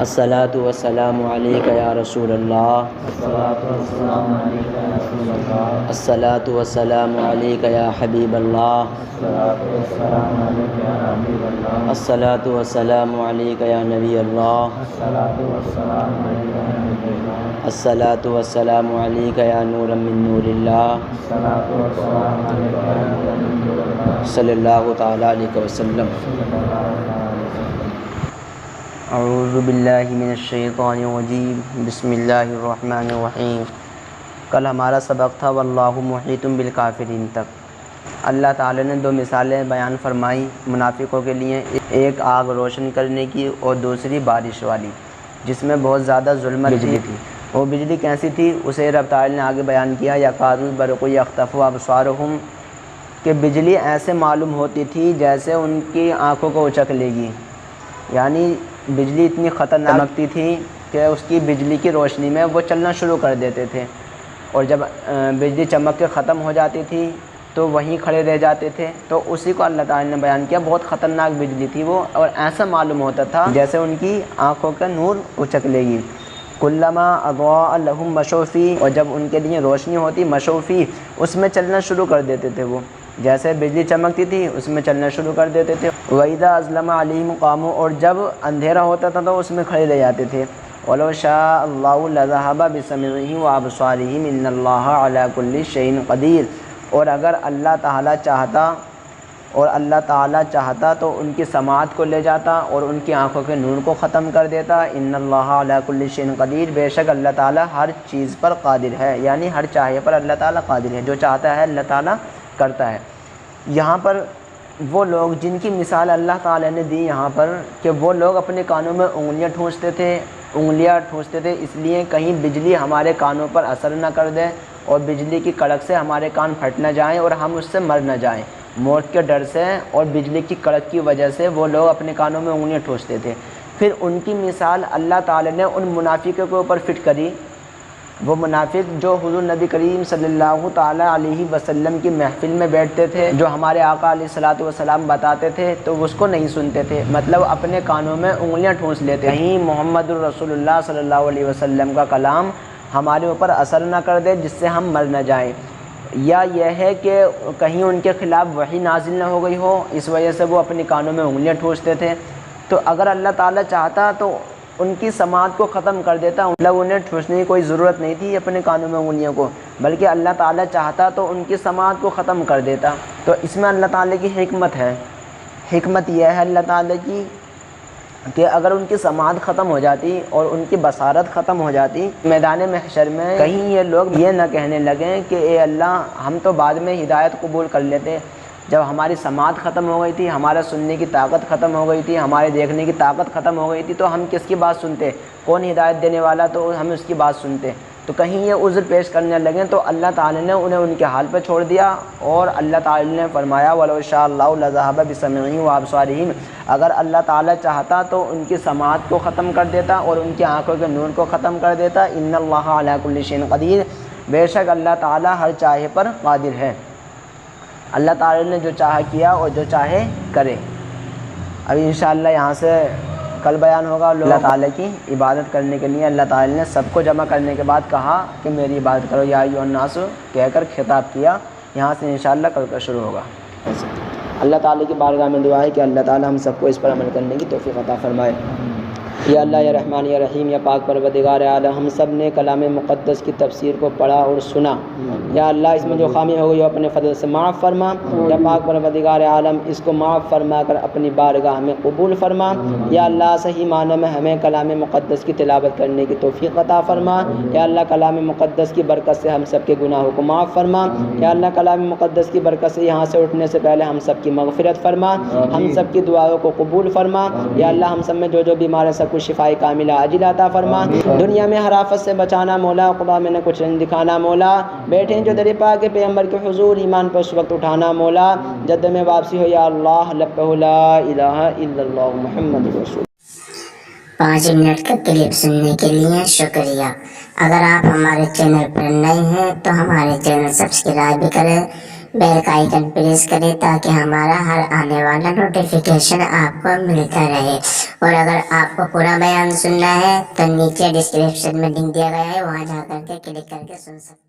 الصلاۃ والسلام علیک یا رسول اللہ، الصلاۃ والسلام علیک یا حبیب اللہ، الصلاۃ والسلام علیک یا نبی اللہ، الصلاۃ والسلام علیک یا نور من نور اللہ، صلی اللہ تعالی علیہ وسلم۔ اعوذ باللہ من الشیطان الرجیم، بسم اللہ الرحمن الرحیم۔ کل ہمارا سبق تھا واللہ محیط بالکافرین تک۔ اللہ تعالی نے دو مثالیں بیان فرمائی منافقوں کے لیے، ایک آگ روشن کرنے کی اور دوسری بارش والی، جس میں بہت زیادہ ظلمت بجلی تھی۔ وہ بجلی کیسی تھی اسے رب تعالی نے آگے بیان کیا، یکاد البرق یخطف ابصارہم، کہ بجلی ایسے معلوم ہوتی تھی جیسے ان کی آنکھوں کو اچک لے گی، یعنی بجلی اتنی خطرناک چمکتی تھی کہ اس کی بجلی کی روشنی میں وہ چلنا شروع کر دیتے تھے، اور جب بجلی چمک کے ختم ہو جاتی تھی تو وہیں کھڑے رہ جاتے تھے۔ تو اسی کو اللہ تعالی نے بیان کیا، بہت خطرناک بجلی تھی وہ، اور ایسا معلوم ہوتا تھا جیسے ان کی آنکھوں کا نور اچک لے گی۔ کلما اضاء لهم مشوا فیہ، اور جب ان کے لیے روشنی ہوتی مشوا فیہ، اس میں چلنا شروع کر دیتے تھے وہ، جیسے بجلی چمکتی تھی اس میں چلنا شروع کر دیتے تھے۔ وَإِذَا أَظْلَمَ عَلَيْهِمْ قَامُوا، اور جب اندھیرا ہوتا تھا تو اس میں کھڑے رہ جاتے تھے۔ وَلَوْ شَاءَ اللَّهُ لَذَهَبَ بِسَمْعِهِمْ وَأَبْصَارِهِمْ إِنَّ اللَّهَ عَلَى كُلِّ شَيْءٍ قَدِيرٌ، اور اگر اللہ تعالیٰ چاہتا تو ان کی سماعت کو لے جاتا اور ان کی آنکھوں کے نور کو ختم کر دیتا۔ ان اللہ علی کل شیء قدیر، بے شک اللہ تعالیٰ ہر چیز پر قادر ہے، یعنی ہر چاہے پر اللہ تعالیٰ قادر ہے، جو چاہتا ہے اللہ تعالیٰ کرتا ہے۔ یہاں پر وہ لوگ جن کی مثال اللہ تعالیٰ نے دی یہاں پر، کہ وہ لوگ اپنے کانوں میں انگلیاں ٹھونستے تھے اس لیے کہیں بجلی ہمارے کانوں پر اثر نہ کر دے اور بجلی کی کڑک سے ہمارے کان پھٹ نہ جائیں اور ہم اس سے مر نہ جائیں۔ موت کے ڈر سے اور بجلی کی کڑک کی وجہ سے وہ لوگ اپنے کانوں میں انگلیاں ٹھونستے تھے۔ پھر ان کی مثال اللہ تعالیٰ نے ان منافقوں کے اوپر فٹ کری، وہ منافق جو حضور نبی کریم صلی اللہ تعالیٰ علیہ وسلم کی محفل میں بیٹھتے تھے، جو ہمارے آقا علیہ الصلوۃ والسلام بتاتے تھے تو اس کو نہیں سنتے تھے، مطلب اپنے کانوں میں انگلیاں ٹھونس لیتے، کہیں محمد الرسول اللہ صلی اللہ علیہ وسلم کا کلام ہمارے اوپر اثر نہ کر دے جس سے ہم مر نہ جائیں، یا یہ ہے کہ کہیں ان کے خلاف وحی نازل نہ ہو گئی ہو، اس وجہ سے وہ اپنے کانوں میں انگلیاں ٹھونستے تھے۔ تو اگر اللہ تعالیٰ چاہتا تو ان کی سماعت کو ختم کر دیتا، مطلب انہیں ٹھونسنے کی کوئی ضرورت نہیں تھی اپنے کانوں میں انگلیوں کو، بلکہ اللہ تعالیٰ چاہتا تو ان کی سماعت کو ختم کر دیتا۔ تو اس میں اللہ تعالیٰ کی حکمت ہے، حکمت یہ ہے اللہ تعالیٰ کی کہ اگر ان کی سماعت ختم ہو جاتی اور ان کی بصارت ختم ہو جاتی، میدان محشر میں کہیں یہ لوگ یہ نہ کہنے لگیں کہ اے اللہ ہم تو بعد میں ہدایت قبول کر لیتے، جب ہماری سماعت ختم ہو گئی تھی، ہمارا سننے کی طاقت ختم ہو گئی تھی، ہمارے دیکھنے کی طاقت ختم ہو گئی تھی، تو ہم کس کی بات سنتے؟ کون ہدایت دینے والا تو ہم اس کی بات سنتے۔ تو کہیں یہ عذر پیش کرنے لگیں تو اللہ تعالی نے انہیں ان کے حال پہ چھوڑ دیا، اور اللہ تعالی نے فرمایا وَلَوْ شَاءَ اللَّهُ لَذَهَبَ بِسَمْعِهِمْ وَأَبْصَارِهِمْ، اگر اللہ تعالی چاہتا تو ان کی سماعت کو ختم کر دیتا اور ان کی آنکھوں کے نور کو ختم کر دیتا۔ ان اللہ علی کل شیء قدیر، بے شک اللہ تعالی ہر چاہے پر قادر ہے، اللہ تعالی نے جو چاہا کیا اور جو چاہے کرے۔ ابھی انشاءاللہ یہاں سے کل بیان ہوگا۔ اللہ تعالیٰ کی عبادت کرنے کے لیے اللہ تعالیٰ نے سب کو جمع کرنے کے بعد کہا کہ میری عبادت کرو، یا ایھا الناس کہہ کر خطاب کیا، یہاں سے انشاءاللہ کل کا شروع ہوگا۔ اللہ تعالیٰ کی بارگاہ میں دعا ہے کہ اللہ تعالیٰ ہم سب کو اس پر عمل کرنے کی توفیق عطا فرمائے۔ یا اللہ یا رحمان یا رحیم، یا پاک پروردگار عالم، ہم سب نے کلام مقدس کی تفسیر کو پڑھا اور سنا، یا اللہ اس میں جو خامی ہو گئی اپنے فضل سے معاف فرما، یا پاک پروردگار عالم اس کو معاف فرما کر اپنی بارگاہ میں قبول فرما۔ یا اللہ صحیح معنی میں ہمیں کلام مقدس کی تلاوت کرنے کی توفیق عطا فرما۔ یا اللہ کلام مقدس کی برکت سے ہم سب کے گناہوں کو معاف فرما۔ یا اللہ کلام مقدس کی برکت سے یہاں سے اٹھنے سے پہلے ہم سب کی مغفرت فرما، ہم سب کی دعاؤں کو قبول فرما۔ یا اللہ ہم سب میں جو بیمار ہیں سب کو شفائے کاملہ عاجلہ عطا فرما، دنیا میں ہر آفت سے بچانا مولا، خدا میں نہ کچھ رنج دکھانا مولا، بیٹھے ہیں جو در پاک پیغمبر کے حضور ایمان پر اس وقت اٹھانا مولا، جد میں واپسی ہو یا اللہ لبہ لا الہ الا اللہ محمد رسول۔ 5 منٹ کا کلپ سننے کے لیے شکریہ۔ اگر آپ ہمارے چینل پر نئے ہیں تو ہمارے چینل سبسکرائب بھی کریں، بیل کا آئیکن پریس کریں تاکہ ہمارا ہر آنے والا نوٹیفیکیشن آپ کو ملتا رہے۔ اور اگر آپ کو پورا بیان سننا ہے تو نیچے ڈسکرپشن میں لنک دیا گیا ہے، وہاں جا کر کے کلک کر کے سن سکتے ہیں۔